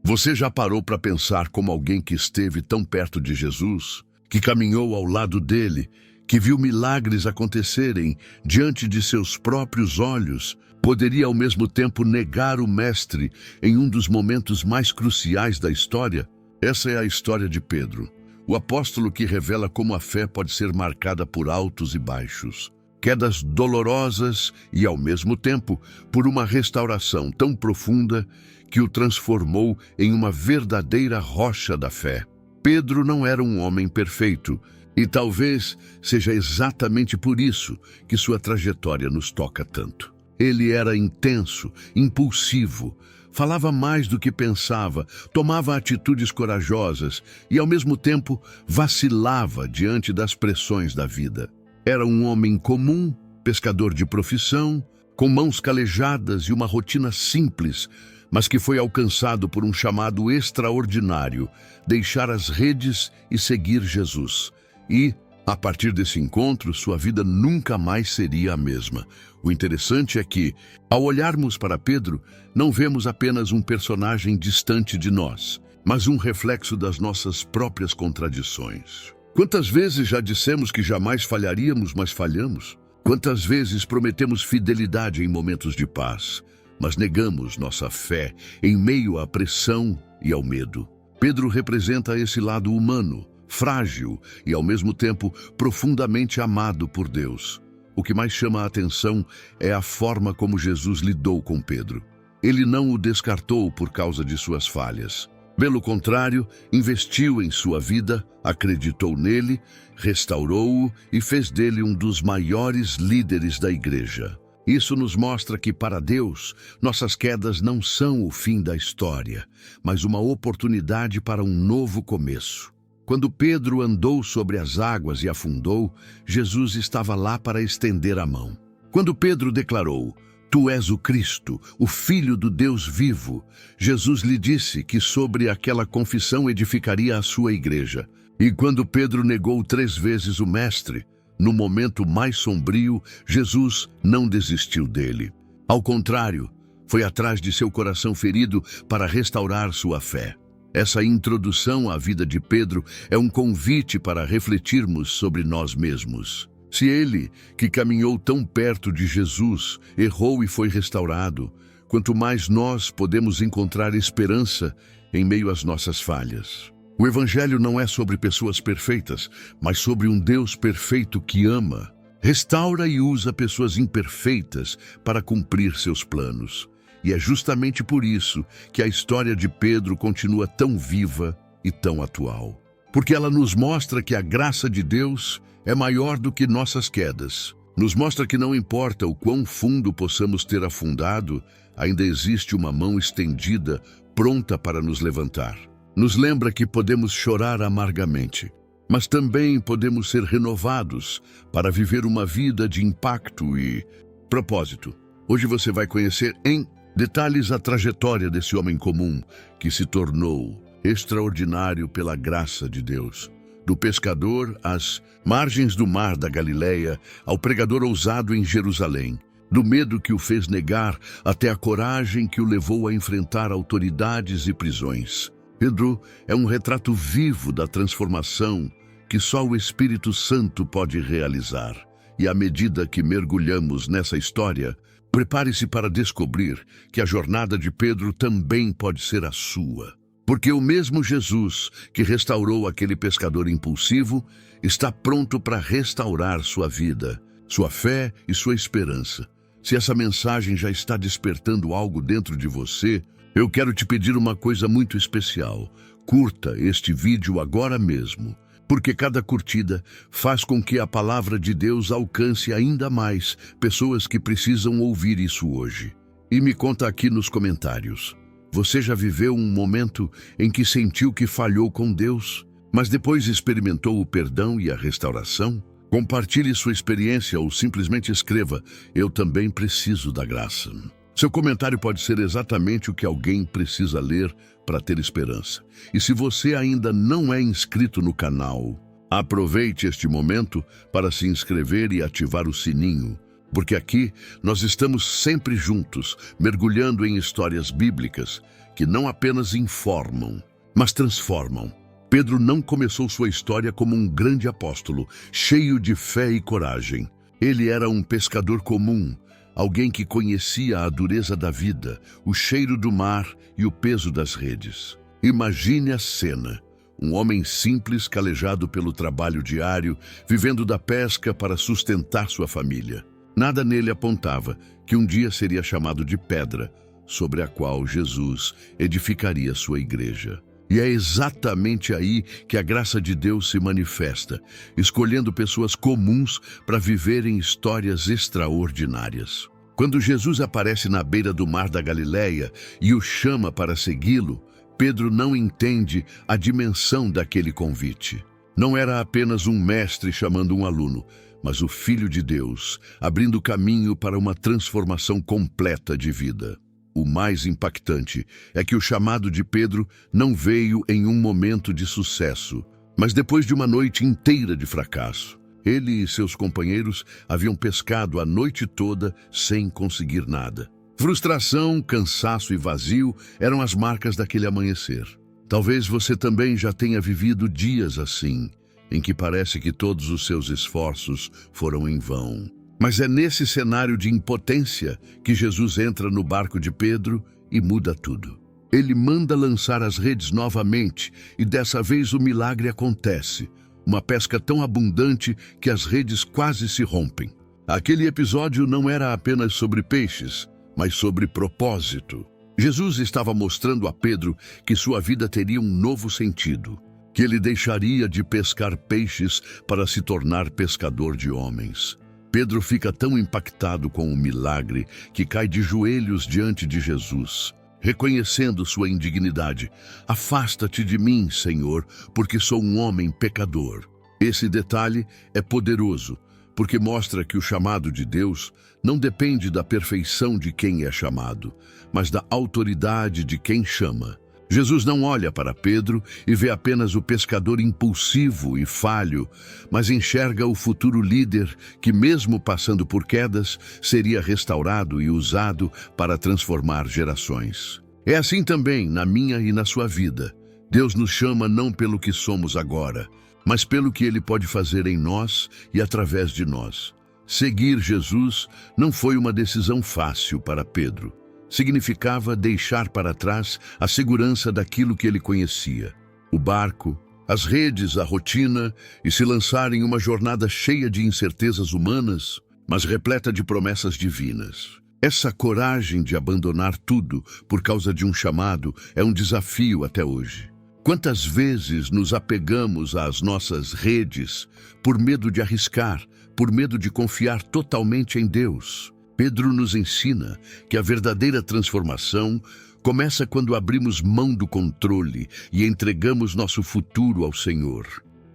Você já parou para pensar como alguém que esteve tão perto de Jesus, que caminhou ao lado dele, que viu milagres acontecerem diante de seus próprios olhos, poderia ao mesmo tempo negar o Mestre em um dos momentos mais cruciais da história? Essa é a história de Pedro, o apóstolo que revela como a fé pode ser marcada por altos e baixos, quedas dolorosas e, ao mesmo tempo, por uma restauração tão profunda que o transformou em uma verdadeira rocha da fé. Pedro não era um homem perfeito, e talvez seja exatamente por isso que sua trajetória nos toca tanto. Ele era intenso, impulsivo, falava mais do que pensava, tomava atitudes corajosas e, ao mesmo tempo, vacilava diante das pressões da vida. Era um homem comum, pescador de profissão, com mãos calejadas e uma rotina simples, mas que foi alcançado por um chamado extraordinário, deixar as redes e seguir Jesus. E, a partir desse encontro, sua vida nunca mais seria a mesma. O interessante é que, ao olharmos para Pedro, não vemos apenas um personagem distante de nós, mas um reflexo das nossas próprias contradições. Quantas vezes já dissemos que jamais falharíamos, mas falhamos? Quantas vezes prometemos fidelidade em momentos de paz, mas negamos nossa fé em meio à pressão e ao medo? Pedro representa esse lado humano, frágil e, ao mesmo tempo, profundamente amado por Deus. O que mais chama a atenção é a forma como Jesus lidou com Pedro. Ele não o descartou por causa de suas falhas. Pelo contrário, investiu em sua vida, acreditou nele, restaurou-o e fez dele um dos maiores líderes da igreja. Isso nos mostra que, para Deus, nossas quedas não são o fim da história, mas uma oportunidade para um novo começo. Quando Pedro andou sobre as águas e afundou, Jesus estava lá para estender a mão. Quando Pedro declarou: "Tu és o Cristo, o Filho do Deus vivo", Jesus lhe disse que sobre aquela confissão edificaria a sua igreja. E quando Pedro negou 3 vezes o Mestre, no momento mais sombrio, Jesus não desistiu dele. Ao contrário, foi atrás de seu coração ferido para restaurar sua fé. Essa introdução à vida de Pedro é um convite para refletirmos sobre nós mesmos. Se ele, que caminhou tão perto de Jesus, errou e foi restaurado, quanto mais nós podemos encontrar esperança em meio às nossas falhas. O Evangelho não é sobre pessoas perfeitas, mas sobre um Deus perfeito que ama, restaura e usa pessoas imperfeitas para cumprir seus planos. E é justamente por isso que a história de Pedro continua tão viva e tão atual. Porque ela nos mostra que a graça de Deus é maior do que nossas quedas. Nos mostra que não importa o quão fundo possamos ter afundado, ainda existe uma mão estendida, pronta para nos levantar. Nos lembra que podemos chorar amargamente, mas também podemos ser renovados para viver uma vida de impacto e propósito. Hoje você vai conhecer em detalhes a trajetória desse homem comum que se tornou extraordinário pela graça de Deus. Do pescador às margens do mar da Galileia, ao pregador ousado em Jerusalém. Do medo que o fez negar até a coragem que o levou a enfrentar autoridades e prisões. Pedro é um retrato vivo da transformação que só o Espírito Santo pode realizar. E à medida que mergulhamos nessa história, prepare-se para descobrir que a jornada de Pedro também pode ser a sua. Porque o mesmo Jesus que restaurou aquele pescador impulsivo está pronto para restaurar sua vida, sua fé e sua esperança. Se essa mensagem já está despertando algo dentro de você, eu quero te pedir uma coisa muito especial. Curta este vídeo agora mesmo, porque cada curtida faz com que a palavra de Deus alcance ainda mais pessoas que precisam ouvir isso hoje. E me conta aqui nos comentários. Você já viveu um momento em que sentiu que falhou com Deus, mas depois experimentou o perdão e a restauração? Compartilhe sua experiência ou simplesmente escreva: "Eu também preciso da graça". Seu comentário pode ser exatamente o que alguém precisa ler para ter esperança. E se você ainda não é inscrito no canal, aproveite este momento para se inscrever e ativar o sininho, porque aqui nós estamos sempre juntos, mergulhando em histórias bíblicas que não apenas informam, mas transformam. Pedro não começou sua história como um grande apóstolo, cheio de fé e coragem. Ele era um pescador comum, alguém que conhecia a dureza da vida, o cheiro do mar e o peso das redes. Imagine a cena. Um homem simples, calejado pelo trabalho diário, vivendo da pesca para sustentar sua família. Nada nele apontava que um dia seria chamado de pedra, sobre a qual Jesus edificaria sua igreja. E é exatamente aí que a graça de Deus se manifesta, escolhendo pessoas comuns para viverem histórias extraordinárias. Quando Jesus aparece na beira do mar da Galileia e o chama para segui-lo, Pedro não entende a dimensão daquele convite. Não era apenas um mestre chamando um aluno, mas o Filho de Deus, abrindo caminho para uma transformação completa de vida. O mais impactante é que o chamado de Pedro não veio em um momento de sucesso, mas depois de uma noite inteira de fracasso. Ele e seus companheiros haviam pescado a noite toda sem conseguir nada. Frustração, cansaço e vazio eram as marcas daquele amanhecer. Talvez você também já tenha vivido dias assim, em que parece que todos os seus esforços foram em vão. Mas é nesse cenário de impotência que Jesus entra no barco de Pedro e muda tudo. Ele manda lançar as redes novamente e dessa vez o milagre acontece. Uma pesca tão abundante que as redes quase se rompem. Aquele episódio não era apenas sobre peixes, mas sobre propósito. Jesus estava mostrando a Pedro que sua vida teria um novo sentido, que ele deixaria de pescar peixes para se tornar pescador de homens. Pedro fica tão impactado com o milagre que cai de joelhos diante de Jesus, reconhecendo sua indignidade. Afasta-te de mim, Senhor, porque sou um homem pecador. Esse detalhe é poderoso, porque mostra que o chamado de Deus não depende da perfeição de quem é chamado, mas da autoridade de quem chama. Jesus não olha para Pedro e vê apenas o pescador impulsivo e falho, mas enxerga o futuro líder que, mesmo passando por quedas, seria restaurado e usado para transformar gerações. É assim também na minha e na sua vida. Deus nos chama não pelo que somos agora, mas pelo que Ele pode fazer em nós e através de nós. Seguir Jesus não foi uma decisão fácil para Pedro. Significava deixar para trás a segurança daquilo que ele conhecia. O barco, as redes, a rotina e se lançar em uma jornada cheia de incertezas humanas, mas repleta de promessas divinas. Essa coragem de abandonar tudo por causa de um chamado é um desafio até hoje. Quantas vezes nos apegamos às nossas redes por medo de arriscar, por medo de confiar totalmente em Deus? Pedro nos ensina que a verdadeira transformação começa quando abrimos mão do controle e entregamos nosso futuro ao Senhor.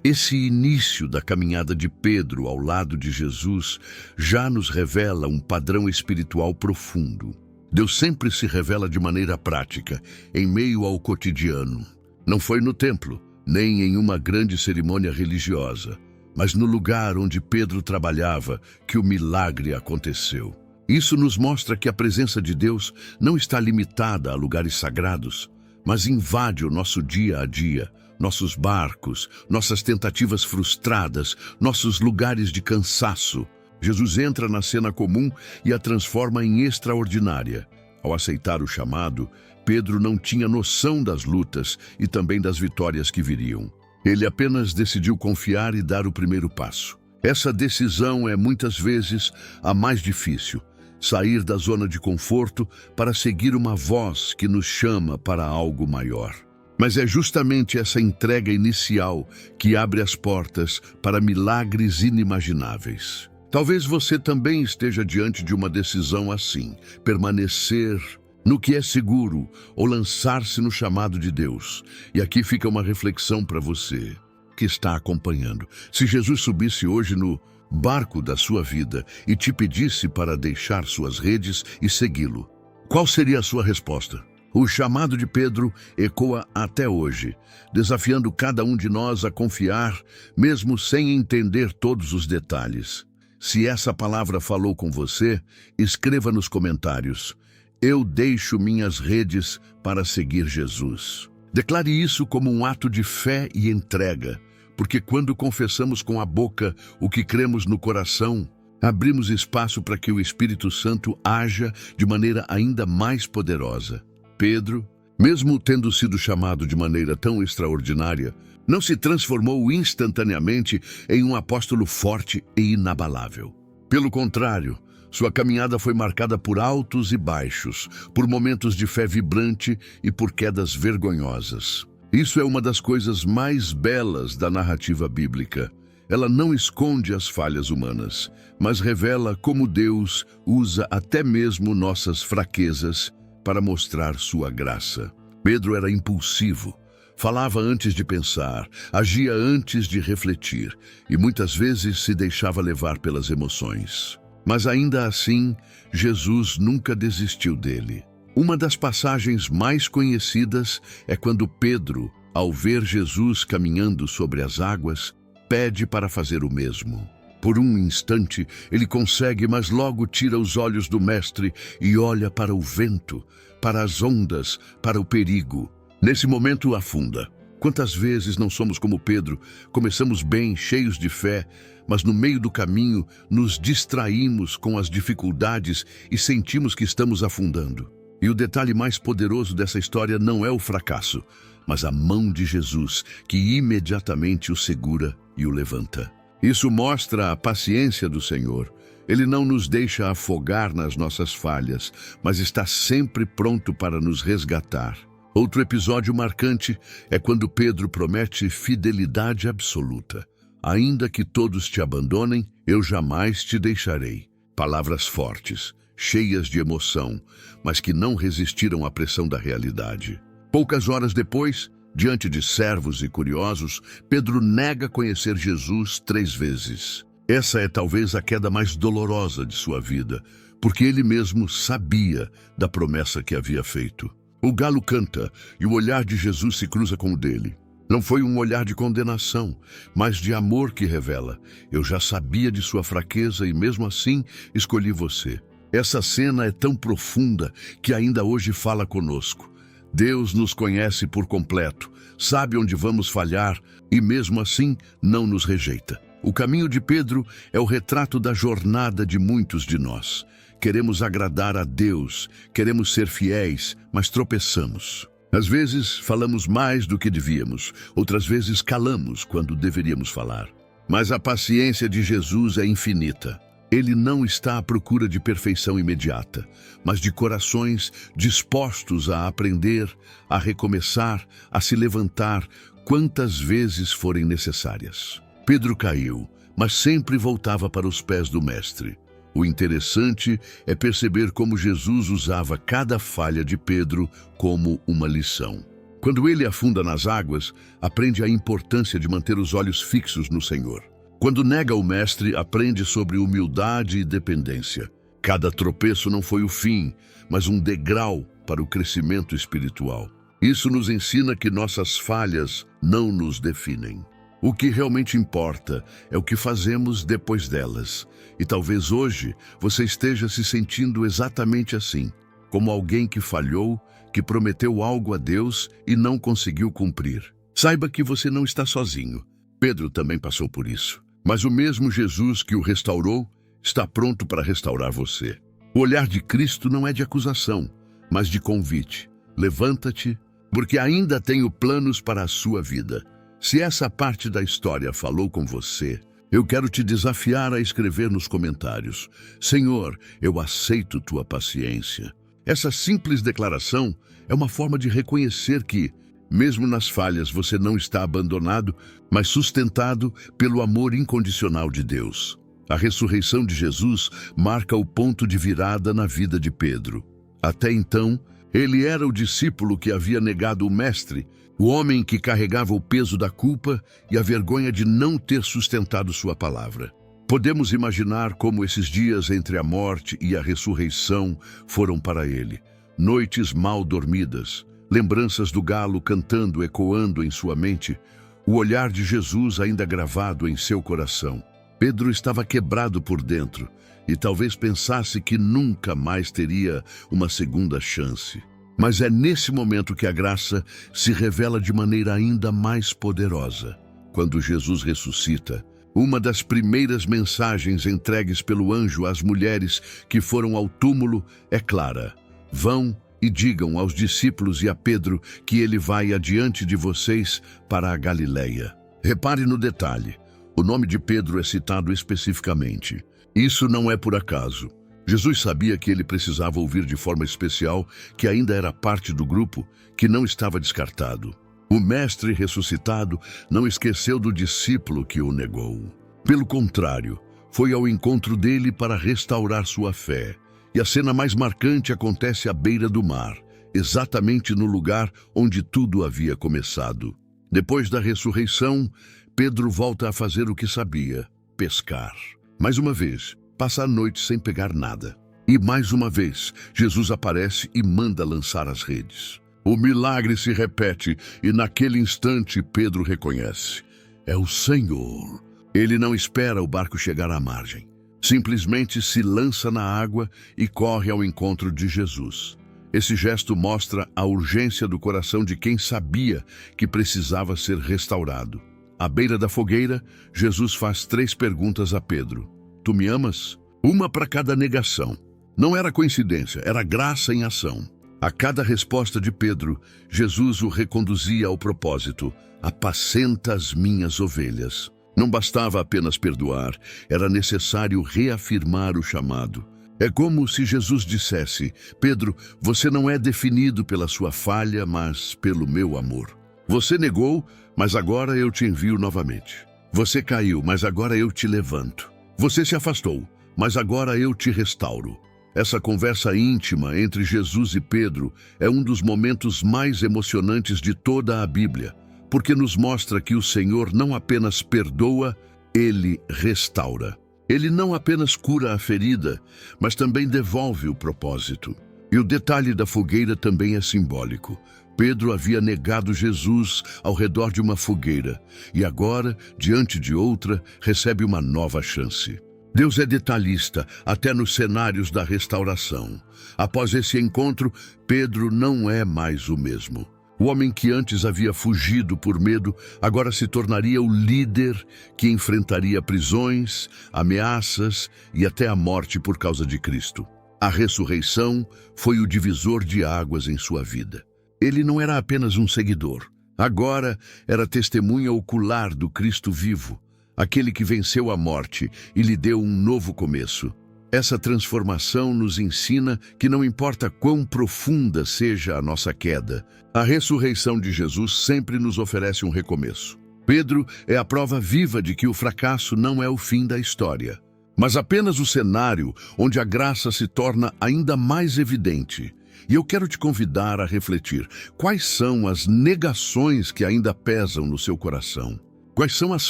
Esse início da caminhada de Pedro ao lado de Jesus já nos revela um padrão espiritual profundo. Deus sempre se revela de maneira prática, em meio ao cotidiano. Não foi no templo, nem em uma grande cerimônia religiosa, mas no lugar onde Pedro trabalhava que o milagre aconteceu. Isso nos mostra que a presença de Deus não está limitada a lugares sagrados, mas invade o nosso dia a dia, nossos barcos, nossas tentativas frustradas, nossos lugares de cansaço. Jesus entra na cena comum e a transforma em extraordinária. Ao aceitar o chamado, Pedro não tinha noção das lutas e também das vitórias que viriam. Ele apenas decidiu confiar e dar o primeiro passo. Essa decisão é muitas vezes a mais difícil. Sair da zona de conforto para seguir uma voz que nos chama para algo maior. Mas é justamente essa entrega inicial que abre as portas para milagres inimagináveis. Talvez você também esteja diante de uma decisão assim: permanecer no que é seguro ou lançar-se no chamado de Deus. E aqui fica uma reflexão para você que está acompanhando. Se Jesus subisse hoje no barco da sua vida e te pedisse para deixar suas redes e segui-lo, qual seria a sua resposta? O chamado de Pedro ecoa até hoje, desafiando cada um de nós a confiar, mesmo sem entender todos os detalhes. Se essa palavra falou com você, escreva nos comentários: eu deixo minhas redes para seguir Jesus. Declare isso como um ato de fé e entrega, porque quando confessamos com a boca o que cremos no coração, abrimos espaço para que o Espírito Santo haja de maneira ainda mais poderosa. Pedro, mesmo tendo sido chamado de maneira tão extraordinária, não se transformou instantaneamente em um apóstolo forte e inabalável. Pelo contrário, sua caminhada foi marcada por altos e baixos, por momentos de fé vibrante e por quedas vergonhosas. Isso é uma das coisas mais belas da narrativa bíblica. Ela não esconde as falhas humanas, mas revela como Deus usa até mesmo nossas fraquezas para mostrar sua graça. Pedro era impulsivo, falava antes de pensar, agia antes de refletir e muitas vezes se deixava levar pelas emoções. Mas ainda assim, Jesus nunca desistiu dele. Uma das passagens mais conhecidas é quando Pedro, ao ver Jesus caminhando sobre as águas, pede para fazer o mesmo. Por um instante, ele consegue, mas logo tira os olhos do mestre e olha para o vento, para as ondas, para o perigo. Nesse momento, afunda. Quantas vezes não somos como Pedro, começamos bem, cheios de fé, mas no meio do caminho nos distraímos com as dificuldades e sentimos que estamos afundando. E o detalhe mais poderoso dessa história não é o fracasso, mas a mão de Jesus, que imediatamente o segura e o levanta. Isso mostra a paciência do Senhor. Ele não nos deixa afogar nas nossas falhas, mas está sempre pronto para nos resgatar. Outro episódio marcante é quando Pedro promete fidelidade absoluta. Ainda que todos te abandonem, eu jamais te deixarei. Palavras fortes, cheias de emoção, mas que não resistiram à pressão da realidade. Poucas horas depois, diante de servos e curiosos, Pedro nega conhecer Jesus 3 vezes. Essa é talvez a queda mais dolorosa de sua vida, porque ele mesmo sabia da promessa que havia feito. O galo canta e o olhar de Jesus se cruza com o dele. Não foi um olhar de condenação, mas de amor que revela: eu já sabia de sua fraqueza e mesmo assim escolhi você. Essa cena é tão profunda que ainda hoje fala conosco. Deus nos conhece por completo, sabe onde vamos falhar e mesmo assim não nos rejeita. O caminho de Pedro é o retrato da jornada de muitos de nós. Queremos agradar a Deus, queremos ser fiéis, mas tropeçamos. Às vezes falamos mais do que devíamos, outras vezes calamos quando deveríamos falar. Mas a paciência de Jesus é infinita. Ele não está à procura de perfeição imediata, mas de corações dispostos a aprender, a recomeçar, a se levantar quantas vezes forem necessárias. Pedro caiu, mas sempre voltava para os pés do Mestre. O interessante é perceber como Jesus usava cada falha de Pedro como uma lição. Quando ele afunda nas águas, aprende a importância de manter os olhos fixos no Senhor. Quando nega o Mestre, aprende sobre humildade e dependência. Cada tropeço não foi o fim, mas um degrau para o crescimento espiritual. Isso nos ensina que nossas falhas não nos definem. O que realmente importa é o que fazemos depois delas. E talvez hoje você esteja se sentindo exatamente assim, como alguém que falhou, que prometeu algo a Deus e não conseguiu cumprir. Saiba que você não está sozinho. Pedro também passou por isso. Mas o mesmo Jesus que o restaurou está pronto para restaurar você. O olhar de Cristo não é de acusação, mas de convite. Levanta-te, porque ainda tenho planos para a sua vida. Se essa parte da história falou com você, eu quero te desafiar a escrever nos comentários: Senhor, eu aceito tua paciência. Essa simples declaração é uma forma de reconhecer que, mesmo nas falhas, você não está abandonado, mas sustentado pelo amor incondicional de Deus. A ressurreição de Jesus marca o ponto de virada na vida de Pedro. Até então, ele era o discípulo que havia negado o Mestre, o homem que carregava o peso da culpa e a vergonha de não ter sustentado sua palavra. Podemos imaginar como esses dias entre a morte e a ressurreição foram para ele. Noites mal dormidas, lembranças do galo cantando, ecoando em sua mente, o olhar de Jesus ainda gravado em seu coração. Pedro estava quebrado por dentro e talvez pensasse que nunca mais teria uma segunda chance. Mas é nesse momento que a graça se revela de maneira ainda mais poderosa. Quando Jesus ressuscita, uma das primeiras mensagens entregues pelo anjo às mulheres que foram ao túmulo é clara: vão e digam aos discípulos e a Pedro que ele vai adiante de vocês para a Galileia. Repare no detalhe: o nome de Pedro é citado especificamente. Isso não é por acaso. Jesus sabia que ele precisava ouvir de forma especial que ainda era parte do grupo, que não estava descartado. O mestre ressuscitado não esqueceu do discípulo que o negou. Pelo contrário, foi ao encontro dele para restaurar sua fé. E a cena mais marcante acontece à beira do mar, exatamente no lugar onde tudo havia começado. Depois da ressurreição, Pedro volta a fazer o que sabia: pescar. Mais uma vez, passa a noite sem pegar nada. E mais uma vez, Jesus aparece e manda lançar as redes. O milagre se repete e naquele instante Pedro reconhece: é o Senhor. Ele não espera o barco chegar à margem. Simplesmente se lança na água e corre ao encontro de Jesus. Esse gesto mostra a urgência do coração de quem sabia que precisava ser restaurado. À beira da fogueira, Jesus faz 3 perguntas a Pedro: tu me amas? Uma para cada negação. Não era coincidência, era graça em ação. A cada resposta de Pedro, Jesus o reconduzia ao propósito: apacenta as minhas ovelhas. Não bastava apenas perdoar, era necessário reafirmar o chamado. É como se Jesus dissesse: Pedro, você não é definido pela sua falha, mas pelo meu amor. Você negou, mas agora eu te envio novamente. Você caiu, mas agora eu te levanto. Você se afastou, mas agora eu te restauro. Essa conversa íntima entre Jesus e Pedro é um dos momentos mais emocionantes de toda a Bíblia, porque nos mostra que o Senhor não apenas perdoa, Ele restaura. Ele não apenas cura a ferida, mas também devolve o propósito. E o detalhe da fogueira também é simbólico. Pedro havia negado Jesus ao redor de uma fogueira e agora, diante de outra, recebe uma nova chance. Deus é detalhista até nos cenários da restauração. Após esse encontro, Pedro não é mais o mesmo. O homem que antes havia fugido por medo, agora se tornaria o líder que enfrentaria prisões, ameaças e até a morte por causa de Cristo. A ressurreição foi o divisor de águas em sua vida. Ele não era apenas um seguidor. Agora era testemunha ocular do Cristo vivo, aquele que venceu a morte e lhe deu um novo começo. Essa transformação nos ensina que não importa quão profunda seja a nossa queda, a ressurreição de Jesus sempre nos oferece um recomeço. Pedro é a prova viva de que o fracasso não é o fim da história, mas apenas o cenário onde a graça se torna ainda mais evidente. E eu quero te convidar a refletir: quais são as negações que ainda pesam no seu coração? Quais são as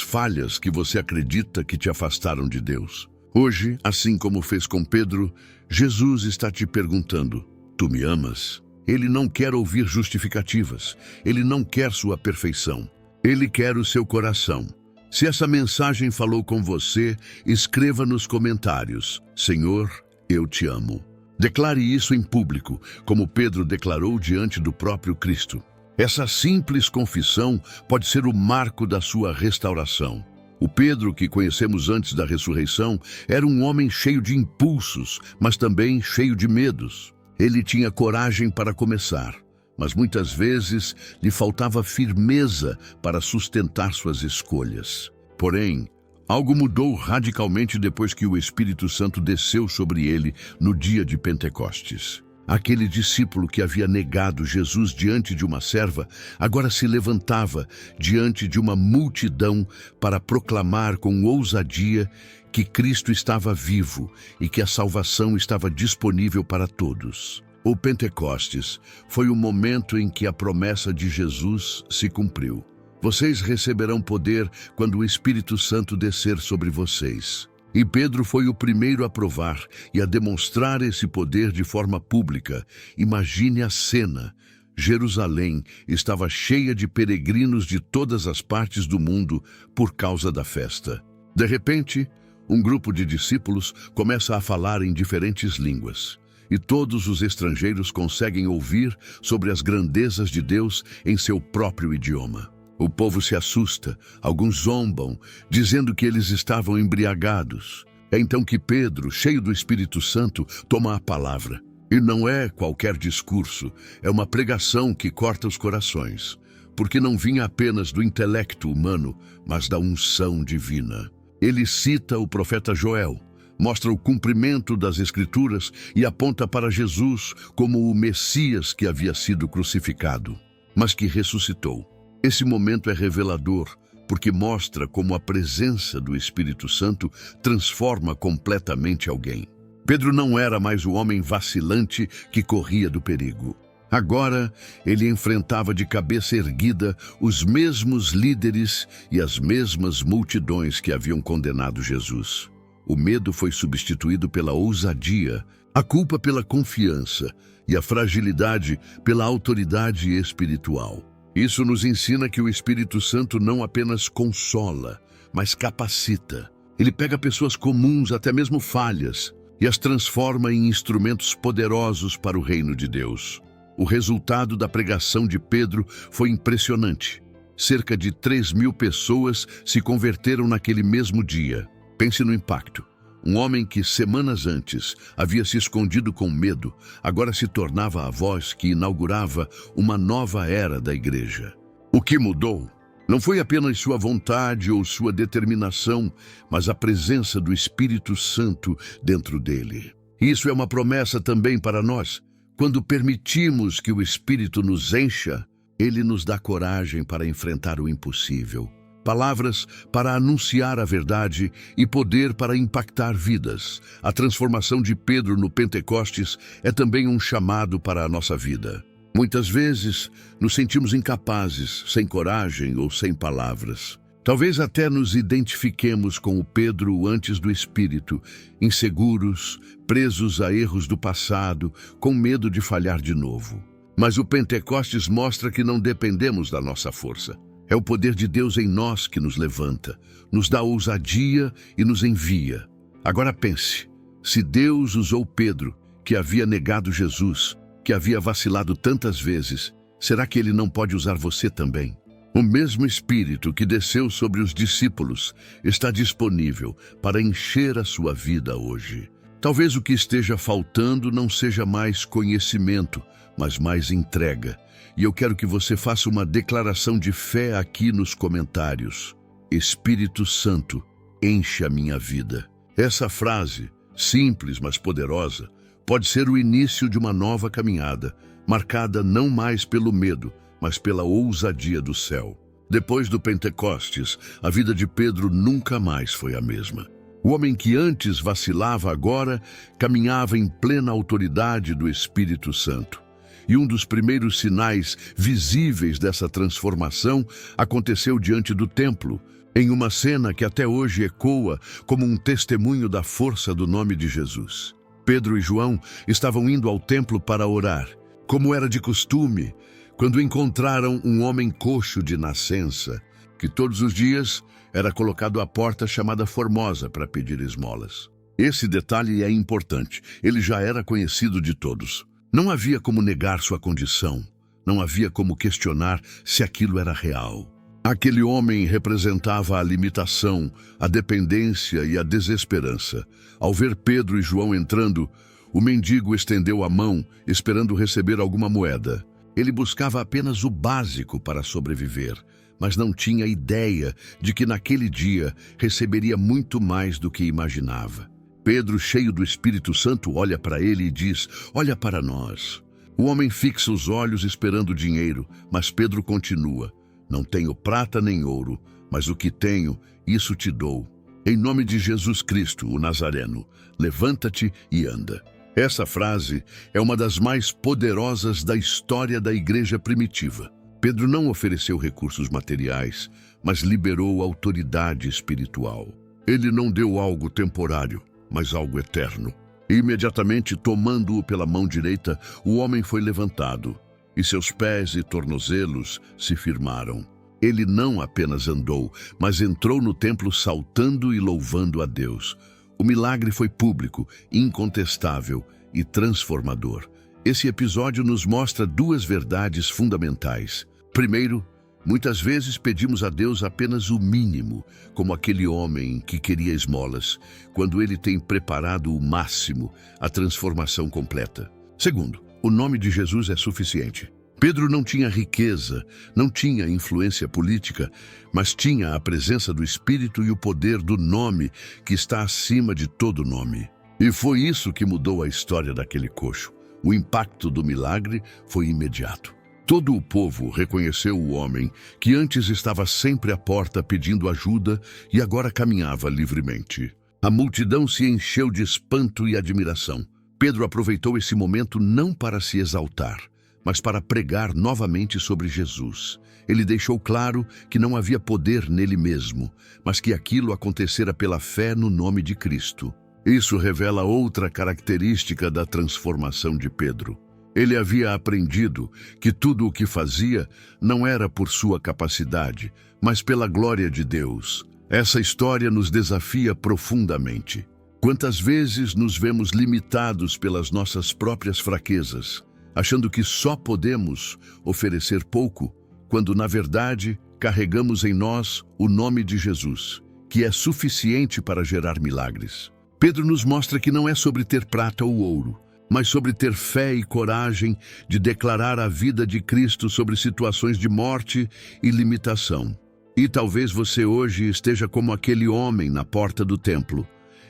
falhas que você acredita que te afastaram de Deus? Hoje, assim como fez com Pedro, Jesus está te perguntando: tu me amas? Ele não quer ouvir justificativas. Ele não quer sua perfeição. Ele quer o seu coração. Se essa mensagem falou com você, escreva nos comentários: Senhor, eu te amo. Declare isso em público, como Pedro declarou diante do próprio Cristo. Essa simples confissão pode ser o marco da sua restauração. O Pedro que conhecemos antes da ressurreição era um homem cheio de impulsos, mas também cheio de medos. Ele tinha coragem para começar, mas muitas vezes lhe faltava firmeza para sustentar suas escolhas. Porém, algo mudou radicalmente depois que o Espírito Santo desceu sobre ele no dia de Pentecostes. Aquele discípulo que havia negado Jesus diante de uma serva, agora se levantava diante de uma multidão para proclamar com ousadia que Cristo estava vivo e que a salvação estava disponível para todos. O Pentecostes foi o momento em que a promessa de Jesus se cumpriu. Vocês receberão poder quando o Espírito Santo descer sobre vocês. E Pedro foi o primeiro a provar e a demonstrar esse poder de forma pública. Imagine a cena. Jerusalém estava cheia de peregrinos de todas as partes do mundo por causa da festa. De repente, Um grupo de discípulos começa a falar em diferentes línguas, e todos os estrangeiros conseguem ouvir sobre as grandezas de Deus em seu próprio idioma. O povo se assusta, alguns zombam, dizendo que eles estavam embriagados. É então que Pedro, cheio do Espírito Santo, toma a palavra. E não é qualquer discurso, é uma pregação que corta os corações, porque não vinha apenas do intelecto humano, mas da unção divina. Ele cita o profeta Joel, mostra o cumprimento das Escrituras e aponta para Jesus como o Messias que havia sido crucificado, mas que ressuscitou. Esse momento é revelador, porque mostra como a presença do Espírito Santo transforma completamente alguém. Pedro não era mais o homem vacilante que corria do perigo. Agora, ele enfrentava de cabeça erguida os mesmos líderes e as mesmas multidões que haviam condenado Jesus. O medo foi substituído pela ousadia, a culpa pela confiança e a fragilidade pela autoridade espiritual. Isso nos ensina que o Espírito Santo não apenas consola, mas capacita. Ele pega pessoas comuns, até mesmo falhas, e as transforma em instrumentos poderosos para o reino de Deus. O resultado da pregação de Pedro foi impressionante. Cerca de 3.000 pessoas se converteram naquele mesmo dia. Pense no impacto. Um homem que semanas antes havia se escondido com medo, agora se tornava a voz que inaugurava uma nova era da igreja. O que mudou não foi apenas sua vontade ou sua determinação, mas a presença do Espírito Santo dentro dele. Isso é uma promessa também para nós. Quando permitimos que o Espírito nos encha, ele nos dá coragem para enfrentar o impossível. Palavras para anunciar a verdade e poder para impactar vidas. A transformação de Pedro no Pentecostes é também um chamado para a nossa vida. Muitas vezes nos sentimos incapazes, sem coragem ou sem palavras. Talvez até nos identifiquemos com o Pedro antes do Espírito, inseguros, presos a erros do passado, com medo de falhar de novo. Mas o Pentecostes mostra que não dependemos da nossa força. É o poder de Deus em nós que nos levanta, nos dá ousadia e nos envia. Agora pense, se Deus usou Pedro, que havia negado Jesus, que havia vacilado tantas vezes, será que Ele não pode usar você também? O mesmo Espírito que desceu sobre os discípulos está disponível para encher a sua vida hoje. Talvez o que esteja faltando não seja mais conhecimento, mas mais entrega. E eu quero que você faça uma declaração de fé aqui nos comentários. Espírito Santo, enche a minha vida. Essa frase, simples mas poderosa, pode ser o início de uma nova caminhada, marcada não mais pelo medo, mas pela ousadia do céu. Depois do Pentecostes, a vida de Pedro nunca mais foi a mesma. O homem que antes vacilava agora caminhava em plena autoridade do Espírito Santo. E um dos primeiros sinais visíveis dessa transformação aconteceu diante do templo, em uma cena que até hoje ecoa como um testemunho da força do nome de Jesus. Pedro e João estavam indo ao templo para orar. Como era de costume, quando encontraram um homem coxo de nascença, que todos os dias era colocado à porta chamada Formosa para pedir esmolas. Esse detalhe é importante, ele já era conhecido de todos. Não havia como negar sua condição, não havia como questionar se aquilo era real. Aquele homem representava a limitação, a dependência e a desesperança. Ao ver Pedro e João entrando, o mendigo estendeu a mão, esperando receber alguma moeda. Ele buscava apenas o básico para sobreviver, mas não tinha ideia de que naquele dia receberia muito mais do que imaginava. Pedro, cheio do Espírito Santo, olha para ele e diz: "Olha para nós." O homem fixa os olhos esperando o dinheiro, mas Pedro continua: "Não tenho prata nem ouro, mas o que tenho, isso te dou. Em nome de Jesus Cristo, o Nazareno, levanta-te e anda." Essa frase é uma das mais poderosas da história da igreja primitiva. Pedro não ofereceu recursos materiais, mas liberou autoridade espiritual. Ele não deu algo temporário, mas algo eterno. Imediatamente, tomando-o pela mão direita, o homem foi levantado, e seus pés e tornozelos se firmaram. Ele não apenas andou, mas entrou no templo saltando e louvando a Deus. O milagre foi público, incontestável e transformador. Esse episódio nos mostra duas verdades fundamentais. Primeiro, muitas vezes pedimos a Deus apenas o mínimo, como aquele homem que queria esmolas, quando ele tem preparado o máximo, a transformação completa. Segundo, o nome de Jesus é suficiente. Pedro não tinha riqueza, não tinha influência política, mas tinha a presença do Espírito e o poder do nome que está acima de todo nome. E foi isso que mudou a história daquele coxo. O impacto do milagre foi imediato. Todo o povo reconheceu o homem que antes estava sempre à porta pedindo ajuda e agora caminhava livremente. A multidão se encheu de espanto e admiração. Pedro aproveitou esse momento não para se exaltar, mas para pregar novamente sobre Jesus. Ele deixou claro que não havia poder nele mesmo, mas que aquilo acontecera pela fé no nome de Cristo. Isso revela outra característica da transformação de Pedro. Ele havia aprendido que tudo o que fazia não era por sua capacidade, mas pela glória de Deus. Essa história nos desafia profundamente. Quantas vezes nos vemos limitados pelas nossas próprias fraquezas, achando que só podemos oferecer pouco, quando na verdade carregamos em nós o nome de Jesus, que é suficiente para gerar milagres. Pedro nos mostra que não é sobre ter prata ou ouro, mas sobre ter fé e coragem de declarar a vida de Cristo sobre situações de morte e limitação. E talvez você hoje esteja como aquele homem na porta do templo,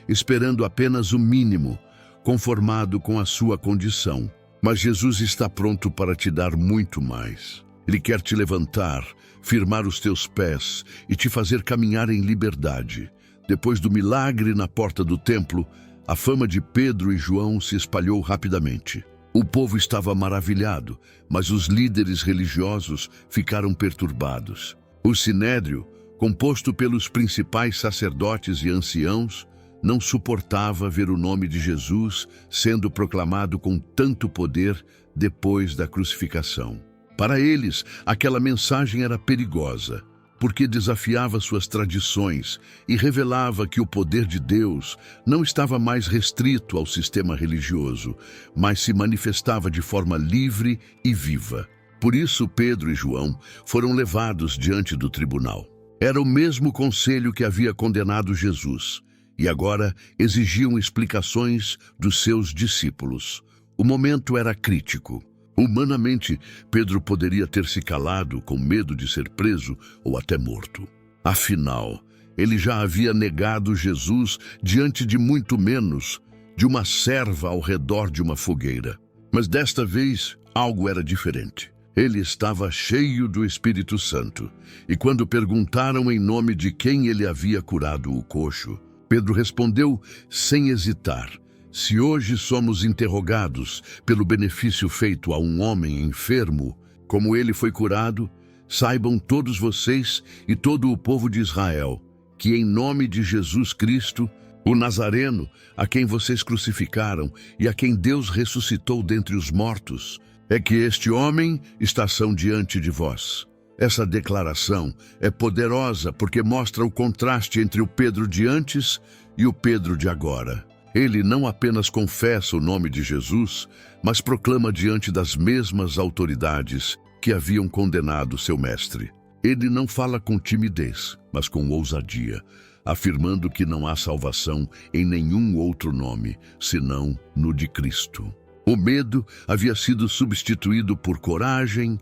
esperando apenas o mínimo, conformado com a sua condição. Mas Jesus está pronto para te dar muito mais. Ele quer te levantar, firmar os teus pés e te fazer caminhar em liberdade. Depois do milagre na porta do templo, a fama de Pedro e João se espalhou rapidamente. O povo estava maravilhado, mas os líderes religiosos ficaram perturbados. O sinédrio, composto pelos principais sacerdotes e anciãos, não suportava ver o nome de Jesus sendo proclamado com tanto poder depois da crucificação. Para eles, aquela mensagem era perigosa, porque desafiava suas tradições e revelava que o poder de Deus não estava mais restrito ao sistema religioso, mas se manifestava de forma livre e viva. Por isso, Pedro e João foram levados diante do tribunal. Era o mesmo conselho que havia condenado Jesus, e agora exigiam explicações dos seus discípulos. O momento era crítico. Humanamente, Pedro poderia ter se calado com medo de ser preso ou até morto. Afinal, ele já havia negado Jesus diante de muito menos de uma serva ao redor de uma fogueira. Mas desta vez, algo era diferente. Ele estava cheio do Espírito Santo, e quando perguntaram em nome de quem ele havia curado o coxo, Pedro respondeu sem hesitar: se hoje somos interrogados pelo benefício feito a um homem enfermo, como ele foi curado, saibam todos vocês e todo o povo de Israel que em nome de Jesus Cristo, o Nazareno, a quem vocês crucificaram e a quem Deus ressuscitou dentre os mortos, é que este homem está diante de vós. Essa declaração é poderosa porque mostra o contraste entre o Pedro de antes e o Pedro de agora. Ele não apenas confessa o nome de Jesus, mas proclama diante das mesmas autoridades que haviam condenado seu mestre. Ele não fala com timidez, mas com ousadia, afirmando que não há salvação em nenhum outro nome, senão no de Cristo. O medo havia sido substituído por coragem,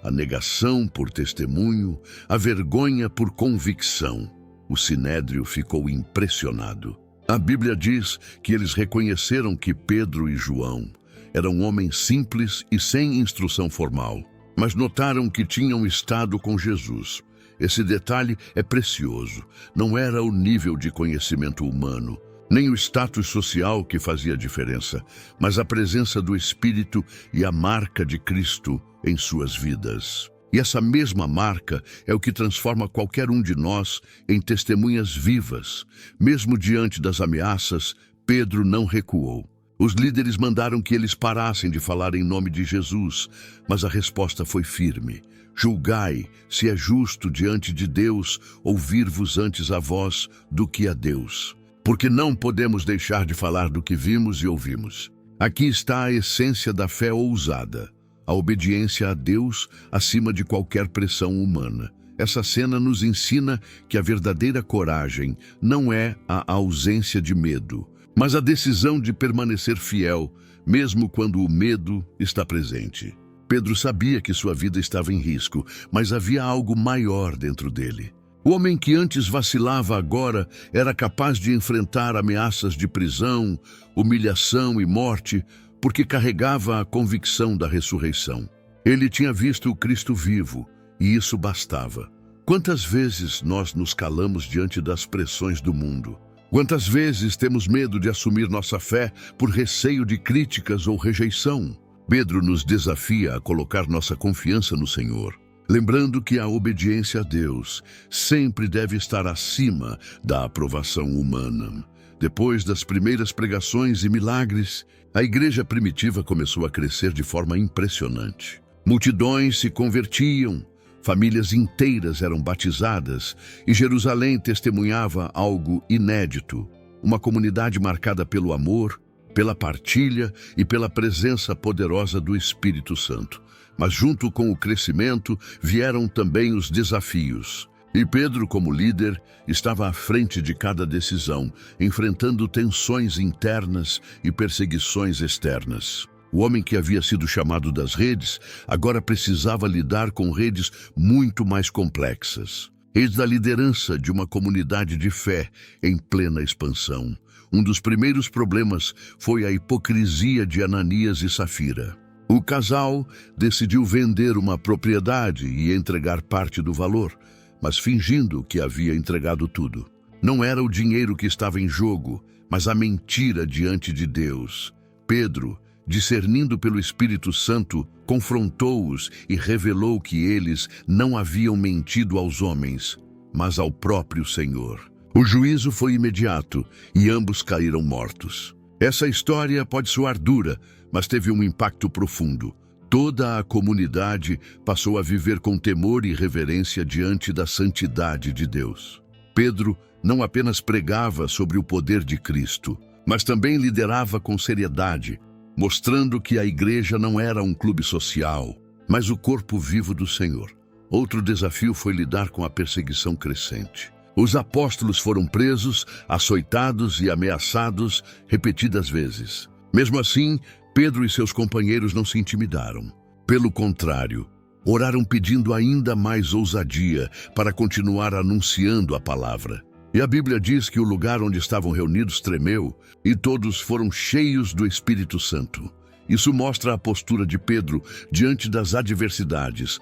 a negação por testemunho, a vergonha por convicção. O sinédrio ficou impressionado. A Bíblia diz que eles reconheceram que Pedro e João eram homens simples e sem instrução formal, mas notaram que tinham estado com Jesus. Esse detalhe é precioso. Não era o nível de conhecimento humano, nem o status social que fazia diferença, mas a presença do Espírito e a marca de Cristo em suas vidas. E essa mesma marca é o que transforma qualquer um de nós em testemunhas vivas. Mesmo diante das ameaças, Pedro não recuou. Os líderes mandaram que eles parassem de falar em nome de Jesus, mas a resposta foi firme: Julgai se é justo diante de Deus ouvir-vos antes a vós do que a Deus. Porque não podemos deixar de falar do que vimos e ouvimos. Aqui está a essência da fé ousada, a obediência a Deus acima de qualquer pressão humana. Essa cena nos ensina que a verdadeira coragem não é a ausência de medo, mas a decisão de permanecer fiel, mesmo quando o medo está presente. Pedro sabia que sua vida estava em risco, mas havia algo maior dentro dele. O homem que antes vacilava agora era capaz de enfrentar ameaças de prisão, humilhação e morte, porque carregava a convicção da ressurreição. Ele tinha visto o Cristo vivo, e isso bastava. Quantas vezes nós nos calamos diante das pressões do mundo? Quantas vezes temos medo de assumir nossa fé por receio de críticas ou rejeição? Pedro nos desafia a colocar nossa confiança no Senhor, lembrando que a obediência a Deus sempre deve estar acima da aprovação humana. Depois das primeiras pregações e milagres, a igreja primitiva começou a crescer de forma impressionante. Multidões se convertiam, famílias inteiras eram batizadas e Jerusalém testemunhava algo inédito, uma comunidade marcada pelo amor, pela partilha e pela presença poderosa do Espírito Santo. Mas junto com o crescimento vieram também os desafios. E Pedro, como líder, estava à frente de cada decisão, enfrentando tensões internas e perseguições externas. O homem que havia sido chamado das redes agora precisava lidar com redes muito mais complexas. Eis da liderança de uma comunidade de fé em plena expansão. Um dos primeiros problemas foi a hipocrisia de Ananias e Safira. O casal decidiu vender uma propriedade e entregar parte do valor, mas fingindo que havia entregado tudo. Não era o dinheiro que estava em jogo, mas a mentira diante de Deus. Pedro, discernindo pelo Espírito Santo, confrontou-os e revelou que eles não haviam mentido aos homens, mas ao próprio Senhor. O juízo foi imediato e ambos caíram mortos. Essa história pode soar dura, mas teve um impacto profundo. Toda a comunidade passou a viver com temor e reverência diante da santidade de Deus. Pedro não apenas pregava sobre o poder de Cristo, mas também liderava com seriedade, mostrando que a igreja não era um clube social, mas o corpo vivo do Senhor. Outro desafio foi lidar com a perseguição crescente. Os apóstolos foram presos, açoitados e ameaçados repetidas vezes. Mesmo assim, Pedro e seus companheiros não se intimidaram. Pelo contrário, oraram pedindo ainda mais ousadia para continuar anunciando a palavra. E a Bíblia diz que o lugar onde estavam reunidos tremeu e todos foram cheios do Espírito Santo. Isso mostra a postura de Pedro diante das adversidades.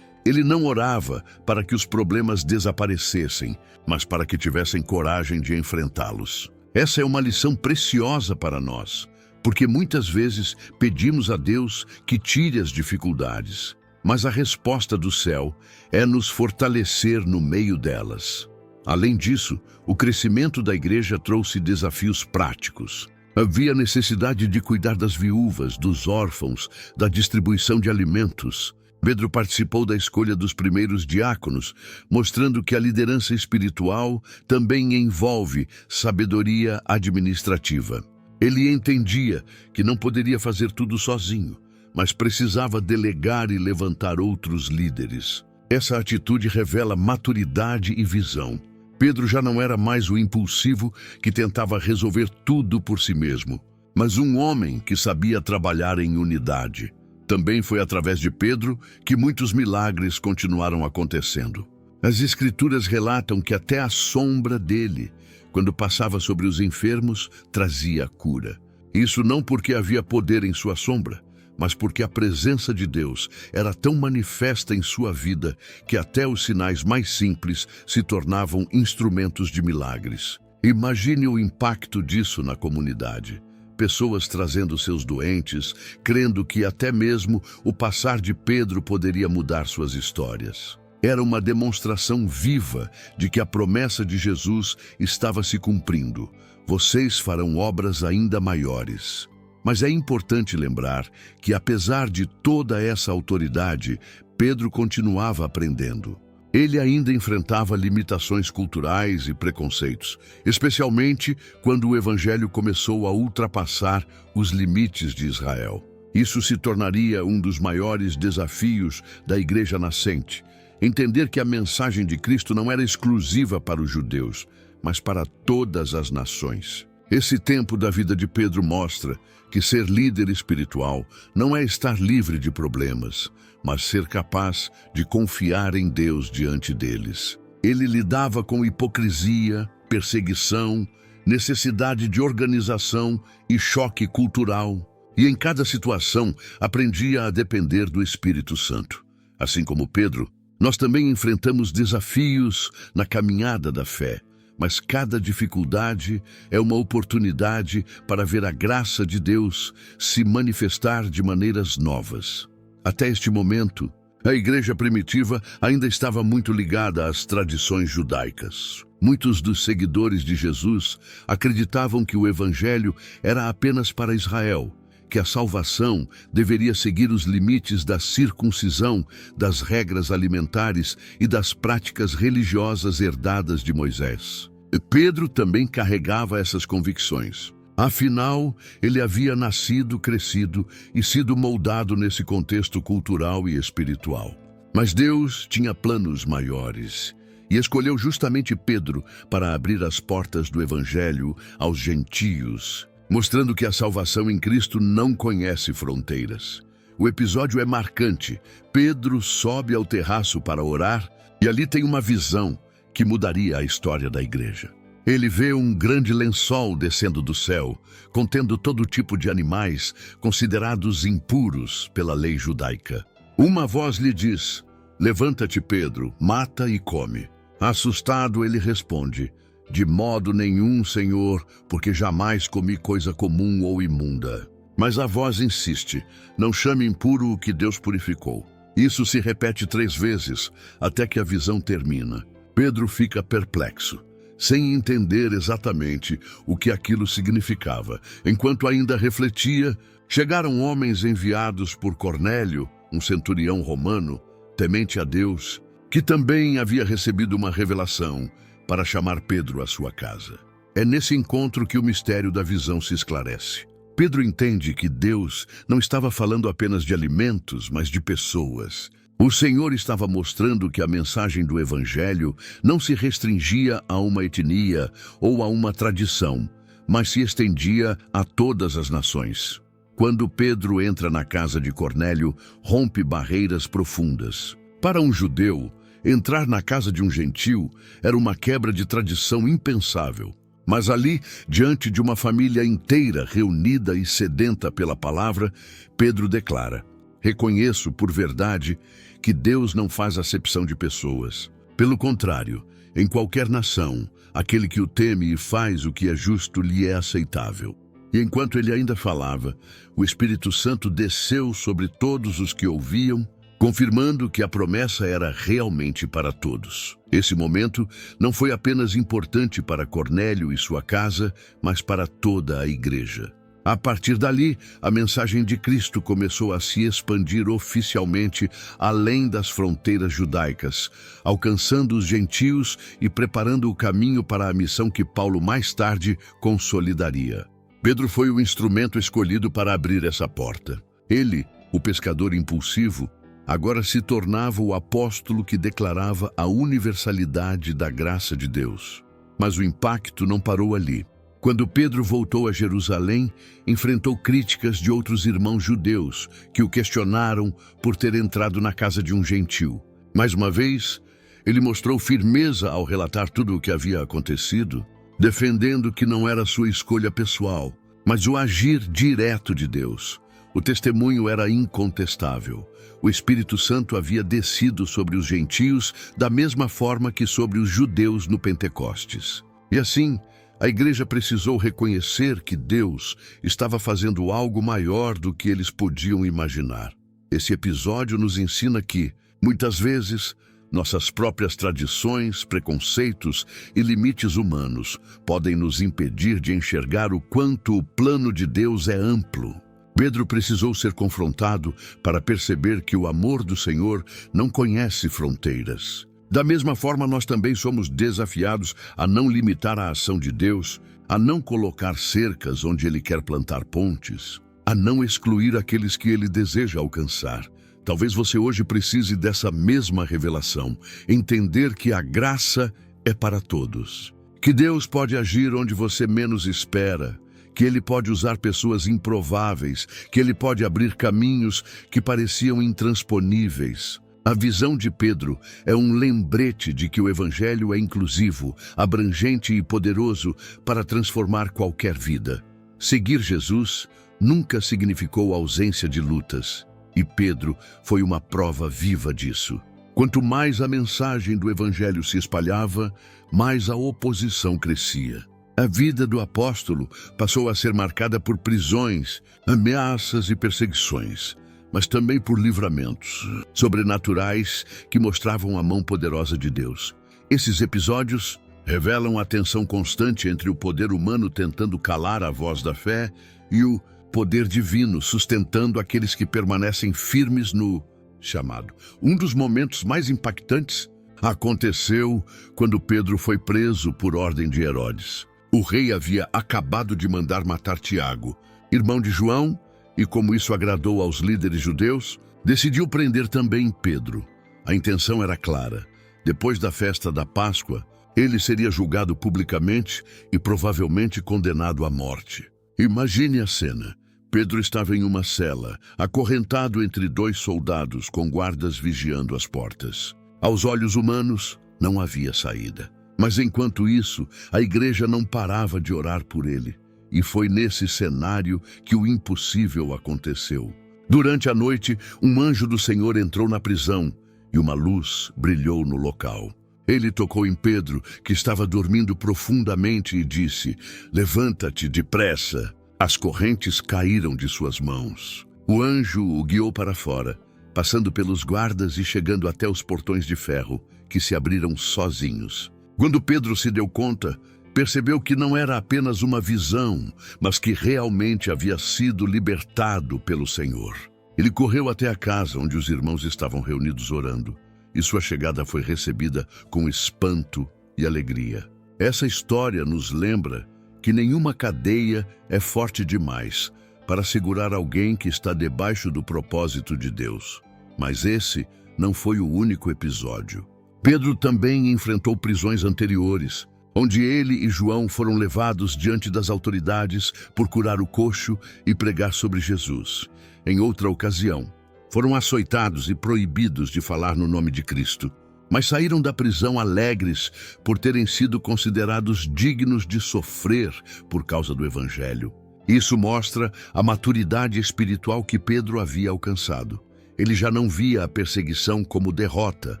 Ele não orava para que os problemas desaparecessem, mas para que tivessem coragem de enfrentá-los. Essa é uma lição preciosa para nós, porque muitas vezes pedimos a Deus que tire as dificuldades, mas a resposta do céu é nos fortalecer no meio delas. Além disso, o crescimento da igreja trouxe desafios práticos. Havia necessidade de cuidar das viúvas, dos órfãos, da distribuição de alimentos. Pedro participou da escolha dos primeiros diáconos, mostrando que a liderança espiritual também envolve sabedoria administrativa. Ele entendia que não poderia fazer tudo sozinho, mas precisava delegar e levantar outros líderes. Essa atitude revela maturidade e visão. Pedro já não era mais o impulsivo que tentava resolver tudo por si mesmo, mas um homem que sabia trabalhar em unidade. Também foi através de Pedro que muitos milagres continuaram acontecendo. As Escrituras relatam que até a sombra dele, quando passava sobre os enfermos, trazia cura. Isso não porque havia poder em sua sombra, mas porque a presença de Deus era tão manifesta em sua vida que até os sinais mais simples se tornavam instrumentos de milagres. Imagine o impacto disso na comunidade. Pessoas trazendo seus doentes, crendo que até mesmo o passar de Pedro poderia mudar suas histórias. Era uma demonstração viva de que a promessa de Jesus estava se cumprindo. Vocês farão obras ainda maiores. Mas é importante lembrar que, apesar de toda essa autoridade, Pedro continuava aprendendo. Ele ainda enfrentava limitações culturais e preconceitos, especialmente quando o Evangelho começou a ultrapassar os limites de Israel. Isso se tornaria um dos maiores desafios da igreja nascente. Entender que a mensagem de Cristo não era exclusiva para os judeus, mas para todas as nações. Esse tempo da vida de Pedro mostra que ser líder espiritual não é estar livre de problemas, mas ser capaz de confiar em Deus diante deles. Ele lidava com hipocrisia, perseguição, necessidade de organização e choque cultural. E em cada situação aprendia a depender do Espírito Santo. Assim como Pedro, nós também enfrentamos desafios na caminhada da fé, mas cada dificuldade é uma oportunidade para ver a graça de Deus se manifestar de maneiras novas. Até este momento, a igreja primitiva ainda estava muito ligada às tradições judaicas. Muitos dos seguidores de Jesus acreditavam que o Evangelho era apenas para Israel, que a salvação deveria seguir os limites da circuncisão, das regras alimentares e das práticas religiosas herdadas de Moisés. Pedro também carregava essas convicções. Afinal, ele havia nascido, crescido e sido moldado nesse contexto cultural e espiritual. Mas Deus tinha planos maiores e escolheu justamente Pedro para abrir as portas do Evangelho aos gentios, mostrando que a salvação em Cristo não conhece fronteiras. O episódio é marcante. Pedro sobe ao terraço para orar e ali tem uma visão que mudaria a história da igreja. Ele vê um grande lençol descendo do céu, contendo todo tipo de animais considerados impuros pela lei judaica. Uma voz lhe diz: "Levanta-te, Pedro, mata e come." Assustado, ele responde: "De modo nenhum, Senhor, porque jamais comi coisa comum ou imunda." Mas a voz insiste: "Não chame impuro o que Deus purificou." Isso se repete 3 vezes, até que a visão termina. Pedro fica perplexo, sem entender exatamente o que aquilo significava. Enquanto ainda refletia, chegaram homens enviados por Cornélio, um centurião romano, temente a Deus, que também havia recebido uma revelação para chamar Pedro à sua casa. É nesse encontro que o mistério da visão se esclarece. Pedro entende que Deus não estava falando apenas de alimentos, mas de pessoas. O Senhor estava mostrando que a mensagem do Evangelho não se restringia a uma etnia ou a uma tradição, mas se estendia a todas as nações. Quando Pedro entra na casa de Cornélio, rompe barreiras profundas. Para um judeu, entrar na casa de um gentil era uma quebra de tradição impensável. Mas ali, diante de uma família inteira reunida e sedenta pela palavra, Pedro declara: "Reconheço por verdade que Deus não faz acepção de pessoas. Pelo contrário, em qualquer nação, aquele que o teme e faz o que é justo lhe é aceitável." E enquanto ele ainda falava, o Espírito Santo desceu sobre todos os que ouviam, confirmando que a promessa era realmente para todos. Esse momento não foi apenas importante para Cornélio e sua casa, mas para toda a igreja. A partir dali, a mensagem de Cristo começou a se expandir oficialmente além das fronteiras judaicas, alcançando os gentios e preparando o caminho para a missão que Paulo mais tarde consolidaria. Pedro foi o instrumento escolhido para abrir essa porta. Ele, o pescador impulsivo, agora se tornava o apóstolo que declarava a universalidade da graça de Deus. Mas o impacto não parou ali. Quando Pedro voltou a Jerusalém, enfrentou críticas de outros irmãos judeus que o questionaram por ter entrado na casa de um gentil. Mais uma vez, ele mostrou firmeza ao relatar tudo o que havia acontecido, defendendo que não era sua escolha pessoal, mas o agir direto de Deus. O testemunho era incontestável. O Espírito Santo havia descido sobre os gentios da mesma forma que sobre os judeus no Pentecostes. E assim, a igreja precisou reconhecer que Deus estava fazendo algo maior do que eles podiam imaginar. Esse episódio nos ensina que, muitas vezes, nossas próprias tradições, preconceitos e limites humanos podem nos impedir de enxergar o quanto o plano de Deus é amplo. Pedro precisou ser confrontado para perceber que o amor do Senhor não conhece fronteiras. Da mesma forma, nós também somos desafiados a não limitar a ação de Deus, a não colocar cercas onde Ele quer plantar pontes, a não excluir aqueles que Ele deseja alcançar. Talvez você hoje precise dessa mesma revelação, entender que a graça é para todos, que Deus pode agir onde você menos espera, que Ele pode usar pessoas improváveis, que Ele pode abrir caminhos que pareciam intransponíveis. A visão de Pedro é um lembrete de que o Evangelho é inclusivo, abrangente e poderoso para transformar qualquer vida. Seguir Jesus nunca significou ausência de lutas, e Pedro foi uma prova viva disso. Quanto mais a mensagem do Evangelho se espalhava, mais a oposição crescia. A vida do apóstolo passou a ser marcada por prisões, ameaças e perseguições, mas também por livramentos sobrenaturais que mostravam a mão poderosa de Deus. Esses episódios revelam a tensão constante entre o poder humano tentando calar a voz da fé e o poder divino sustentando aqueles que permanecem firmes no chamado. Um dos momentos mais impactantes aconteceu quando Pedro foi preso por ordem de Herodes. O rei havia acabado de mandar matar Tiago, irmão de João, e como isso agradou aos líderes judeus, decidiu prender também Pedro. A intenção era clara. Depois da festa da Páscoa, ele seria julgado publicamente e provavelmente condenado à morte. Imagine a cena. Pedro estava em uma cela, acorrentado entre 2 soldados com guardas vigiando as portas. Aos olhos humanos, não havia saída. Mas enquanto isso, a igreja não parava de orar por ele. E foi nesse cenário que o impossível aconteceu. Durante a noite, um anjo do Senhor entrou na prisão e uma luz brilhou no local. Ele tocou em Pedro, que estava dormindo profundamente, e disse: "Levanta-te depressa." As correntes caíram de suas mãos. O anjo o guiou para fora, passando pelos guardas e chegando até os portões de ferro, que se abriram sozinhos. Quando Pedro se deu conta, percebeu que não era apenas uma visão, mas que realmente havia sido libertado pelo Senhor. Ele correu até a casa onde os irmãos estavam reunidos orando, e sua chegada foi recebida com espanto e alegria. Essa história nos lembra que nenhuma cadeia é forte demais para segurar alguém que está debaixo do propósito de Deus. Mas esse não foi o único episódio. Pedro também enfrentou prisões anteriores, onde ele e João foram levados diante das autoridades por curar o coxo e pregar sobre Jesus. Em outra ocasião, foram açoitados e proibidos de falar no nome de Cristo, mas saíram da prisão alegres por terem sido considerados dignos de sofrer por causa do Evangelho. Isso mostra a maturidade espiritual que Pedro havia alcançado. Ele já não via a perseguição como derrota,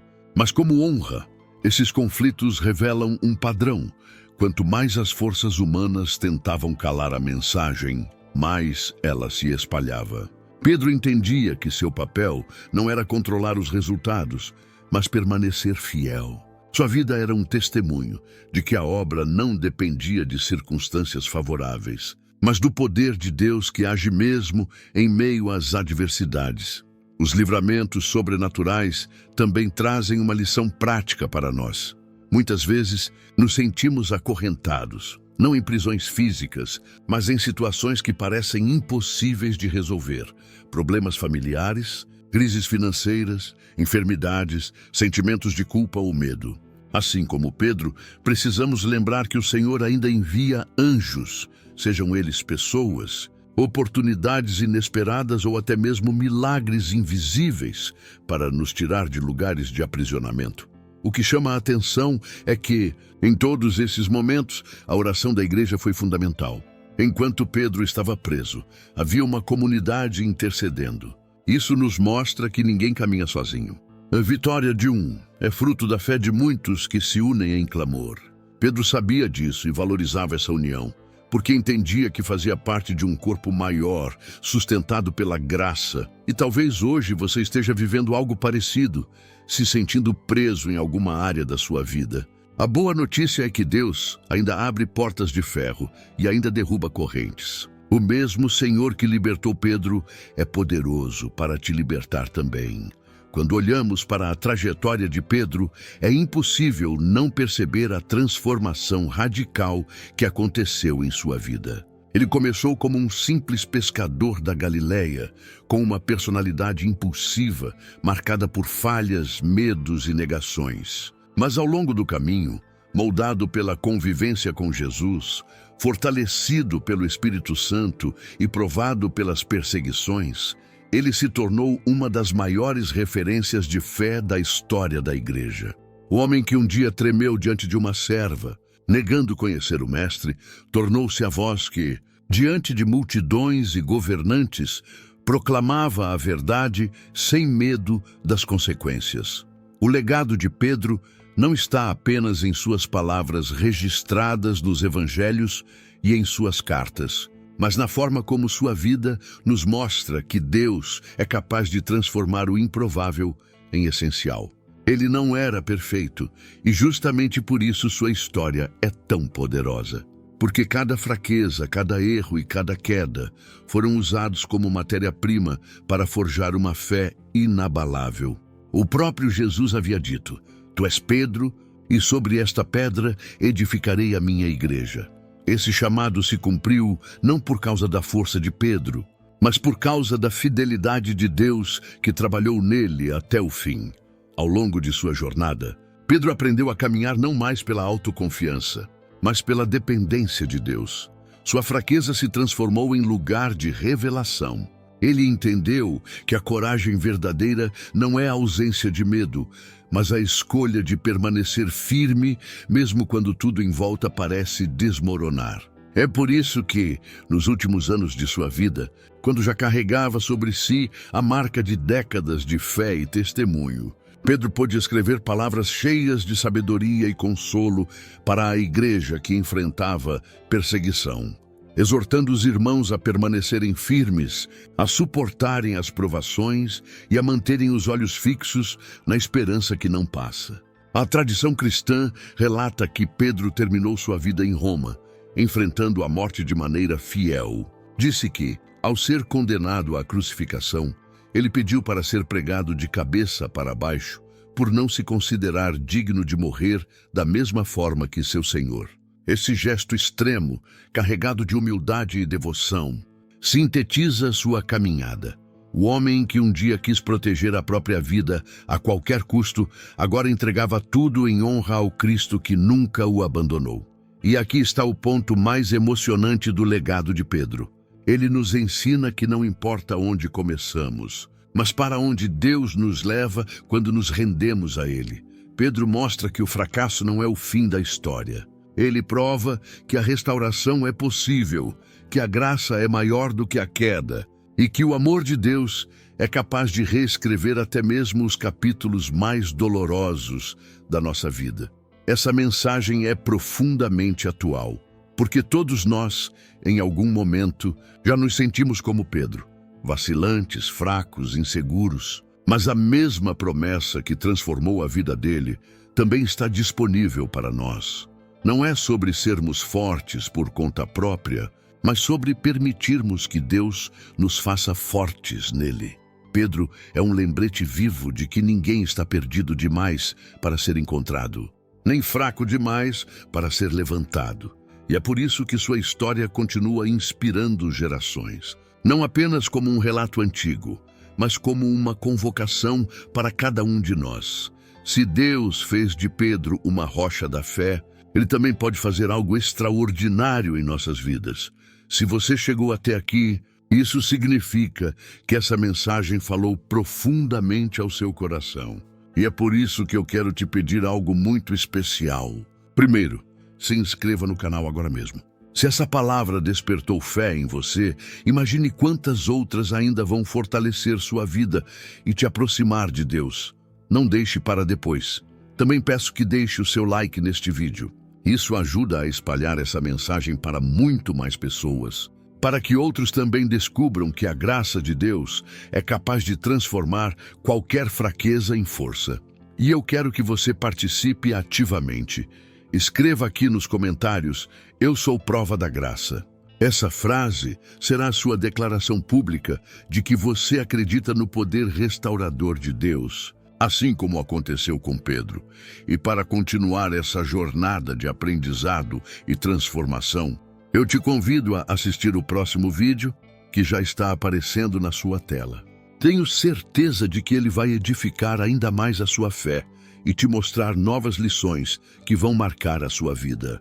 mas como honra. Esses conflitos revelam um padrão. Quanto mais as forças humanas tentavam calar a mensagem, mais ela se espalhava. Pedro entendia que seu papel não era controlar os resultados, mas permanecer fiel. Sua vida era um testemunho de que a obra não dependia de circunstâncias favoráveis, mas do poder de Deus que age mesmo em meio às adversidades. Os livramentos sobrenaturais também trazem uma lição prática para nós. Muitas vezes nos sentimos acorrentados, não em prisões físicas, mas em situações que parecem impossíveis de resolver. Problemas familiares, crises financeiras, enfermidades, sentimentos de culpa ou medo. Assim como Pedro, precisamos lembrar que o Senhor ainda envia anjos, sejam eles pessoas, oportunidades inesperadas ou até mesmo milagres invisíveis para nos tirar de lugares de aprisionamento. O que chama a atenção é que, em todos esses momentos, a oração da igreja foi fundamental. Enquanto Pedro estava preso, havia uma comunidade intercedendo. Isso nos mostra que ninguém caminha sozinho. A vitória de um é fruto da fé de muitos que se unem em clamor. Pedro sabia disso e valorizava essa união, porque entendia que fazia parte de um corpo maior, sustentado pela graça. E talvez hoje você esteja vivendo algo parecido, se sentindo preso em alguma área da sua vida. A boa notícia é que Deus ainda abre portas de ferro e ainda derruba correntes. O mesmo Senhor que libertou Pedro é poderoso para te libertar também. Quando olhamos para a trajetória de Pedro, é impossível não perceber a transformação radical que aconteceu em sua vida. Ele começou como um simples pescador da Galileia, com uma personalidade impulsiva, marcada por falhas, medos e negações. Mas ao longo do caminho, moldado pela convivência com Jesus, fortalecido pelo Espírito Santo e provado pelas perseguições, ele se tornou uma das maiores referências de fé da história da igreja. O homem que um dia tremeu diante de uma serva, negando conhecer o Mestre, tornou-se a voz que, diante de multidões e governantes, proclamava a verdade sem medo das consequências. O legado de Pedro não está apenas em suas palavras registradas nos evangelhos e em suas cartas, mas na forma como sua vida nos mostra que Deus é capaz de transformar o improvável em essencial. Ele não era perfeito e justamente por isso sua história é tão poderosa. Porque cada fraqueza, cada erro e cada queda foram usados como matéria-prima para forjar uma fé inabalável. O próprio Jesus havia dito: "Tu és Pedro, e sobre esta pedra edificarei a minha igreja." Esse chamado se cumpriu não por causa da força de Pedro, mas por causa da fidelidade de Deus que trabalhou nele até o fim. Ao longo de sua jornada, Pedro aprendeu a caminhar não mais pela autoconfiança, mas pela dependência de Deus. Sua fraqueza se transformou em lugar de revelação. Ele entendeu que a coragem verdadeira não é a ausência de medo, mas a escolha de permanecer firme, mesmo quando tudo em volta parece desmoronar. É por isso que, nos últimos anos de sua vida, quando já carregava sobre si a marca de décadas de fé e testemunho, Pedro pôde escrever palavras cheias de sabedoria e consolo para a igreja que enfrentava perseguição, exortando os irmãos a permanecerem firmes, a suportarem as provações e a manterem os olhos fixos na esperança que não passa. A tradição cristã relata que Pedro terminou sua vida em Roma, enfrentando a morte de maneira fiel. Disse que, ao ser condenado à crucificação, ele pediu para ser pregado de cabeça para baixo, por não se considerar digno de morrer da mesma forma que seu Senhor. Esse gesto extremo, carregado de humildade e devoção, sintetiza sua caminhada. O homem que um dia quis proteger a própria vida a qualquer custo, agora entregava tudo em honra ao Cristo que nunca o abandonou. E aqui está o ponto mais emocionante do legado de Pedro. Ele nos ensina que não importa onde começamos, mas para onde Deus nos leva quando nos rendemos a Ele. Pedro mostra que o fracasso não é o fim da história. Ele prova que a restauração é possível, que a graça é maior do que a queda e que o amor de Deus é capaz de reescrever até mesmo os capítulos mais dolorosos da nossa vida. Essa mensagem é profundamente atual, porque todos nós, em algum momento, já nos sentimos como Pedro, vacilantes, fracos, inseguros. Mas a mesma promessa que transformou a vida dele também está disponível para nós. Não é sobre sermos fortes por conta própria, mas sobre permitirmos que Deus nos faça fortes nele. Pedro é um lembrete vivo de que ninguém está perdido demais para ser encontrado, nem fraco demais para ser levantado. E é por isso que sua história continua inspirando gerações, não apenas como um relato antigo, mas como uma convocação para cada um de nós. Se Deus fez de Pedro uma rocha da fé, Ele também pode fazer algo extraordinário em nossas vidas. Se você chegou até aqui, isso significa que essa mensagem falou profundamente ao seu coração. E é por isso que eu quero te pedir algo muito especial. Primeiro, se inscreva no canal agora mesmo. Se essa palavra despertou fé em você, imagine quantas outras ainda vão fortalecer sua vida e te aproximar de Deus. Não deixe para depois. Também peço que deixe o seu like neste vídeo. Isso ajuda a espalhar essa mensagem para muito mais pessoas, para que outros também descubram que a graça de Deus é capaz de transformar qualquer fraqueza em força. E eu quero que você participe ativamente. Escreva aqui nos comentários: "Eu sou prova da graça", Essa frase será a sua declaração pública de que você acredita no poder restaurador de Deus, assim como aconteceu com Pedro. E para continuar essa jornada de aprendizado e transformação, eu te convido a assistir o próximo vídeo que já está aparecendo na sua tela. Tenho certeza de que ele vai edificar ainda mais a sua fé e te mostrar novas lições que vão marcar a sua vida.